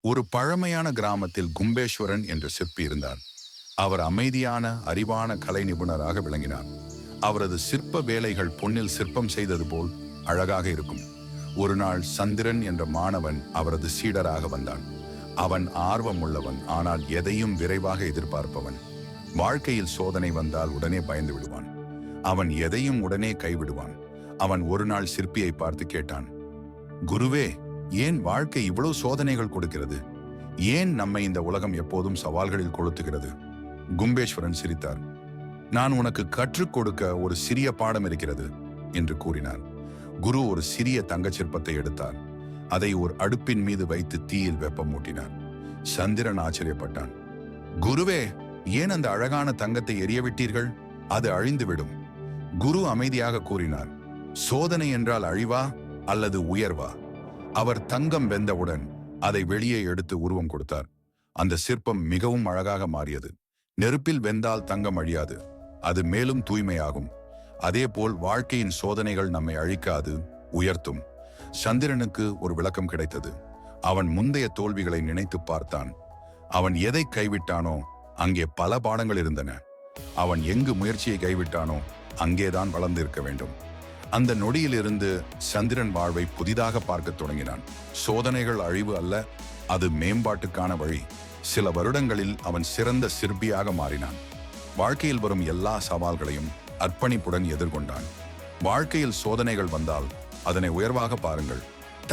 ஒரு பழமையான கிராமத்தில் கும்பேஸ்வரன் என்ற சிற்பி இருந்தார். அவர் அமைதியான, அறிவான கலை நிபுணராக விளங்கினார். அவரது சிற்ப வேலைகள் பொன்னில் சிற்பம் செய்தது போல் அழகாக இருக்கும். ஒரு நாள் சந்திரன் என்ற மாணவன் அவரது சீடராக வந்தான். அவன் ஆர்வம் உள்ளவன், ஆனால் எதையும் விரைவாக எதிர்பார்ப்பவன். வாழ்க்கையில் சோதனை வந்தால் உடனே பயந்து விடுவான். அவன் எதையும் உடனே கைவிடுவான். அவன் ஒரு நாள் சிற்பியை பார்த்து கேட்டான், குருவே, ஏன் வாழ்க்கை இவ்வளவு சோதனைகள் கொடுக்கிறது? ஏன் நம்மை இந்த உலகம் எப்போதும் சவால்களில் கொளுத்துகிறது? கும்பேஸ்வரன் சிரித்தார். நான் உனக்கு கற்றுக் கொடுக்க ஒரு சிறிய பாடம் இருக்கிறது என்று கூறினார். குரு ஒரு சிறிய தங்கச் சிற்பத்தை எடுத்தார். அதை ஒரு அடுப்பின் மீது வைத்து தீயில் வெப்பம் மூட்டினார். சந்திரன் ஆச்சரியப்பட்டான். குருவே, ஏன் அந்த அழகான தங்கத்தை எரியவிட்டீர்கள்? அது அழிந்துவிடும். குரு அமைதியாக கூறினார், சோதனை என்றால் அழிவா அல்லது உயர்வா? அவர் தங்கம் வெந்தவுடன் அதை வெளியே எடுத்து உருவம் கொடுத்தார். அந்த சிற்பம் மிகவும் அழகாக மாறியது. நெருப்பில் வெந்தால் தங்கம் அழியாது, அது மேலும் தூய்மையாகும். அதேபோல் வாழ்க்கையின் சோதனைகள் நம்மை அழிக்காது, உயர்த்தும். சந்திரனுக்கு ஒரு விளக்கம் கிடைத்தது. அவன் முந்தைய தோல்விகளை நினைத்து பார்த்தான். அவன் எதை கைவிட்டானோ அங்கே பல பாடங்கள் இருந்தன. அவன் எங்கு முயற்சியை கைவிட்டானோ அங்கேதான் வளர்ந்திருக்க வேண்டும். அந்த நொடியிலிருந்து சந்திரன் வாழ்வை புதிதாக பார்க்க தொடங்கினான். சோதனைகள் அழிவு அல்ல, அது மேம்பாட்டுக்கான வழி. சில வருடங்களில் அவன் சிறந்த சிற்பியாக மாறினான். வாழ்க்கையில் வரும் எல்லா சவால்களையும் அர்ப்பணிப்புடன் எதிர்கொண்டான். வாழ்க்கையில் சோதனைகள் வந்தால் அதனை உயர்வாக பாருங்கள்.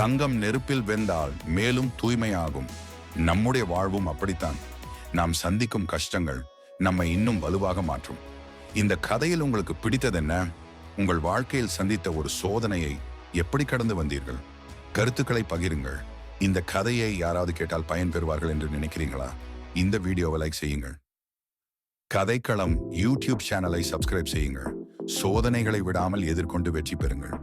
தங்கம் நெருப்பில் வெந்தால் மேலும் தூய்மையாகும். நம்முடைய வாழ்வும் அப்படித்தான். நாம் சந்திக்கும் கஷ்டங்கள் நம்மை இன்னும் வலுவாக மாற்றும். இந்த கதையில் உங்களுக்கு பிடித்தது என்ன? உங்கள் வாழ்க்கையில் சந்தித்த ஒரு சோதனையை எப்படி கடந்து வந்தீர்கள்? கருத்துக்களை பகிருங்கள். இந்த கதையை யாராவது கேட்டால் பயன் பெறுவார்கள் என்று நினைக்கிறீங்களா? இந்த வீடியோவை லைக் செய்யுங்கள். கதைக்களம் யூடியூப் சேனலை சப்ஸ்கிரைப் செய்யுங்கள். சோதனைகளை விடாமல் எதிர்கொண்டு வெற்றி பெறுங்கள்.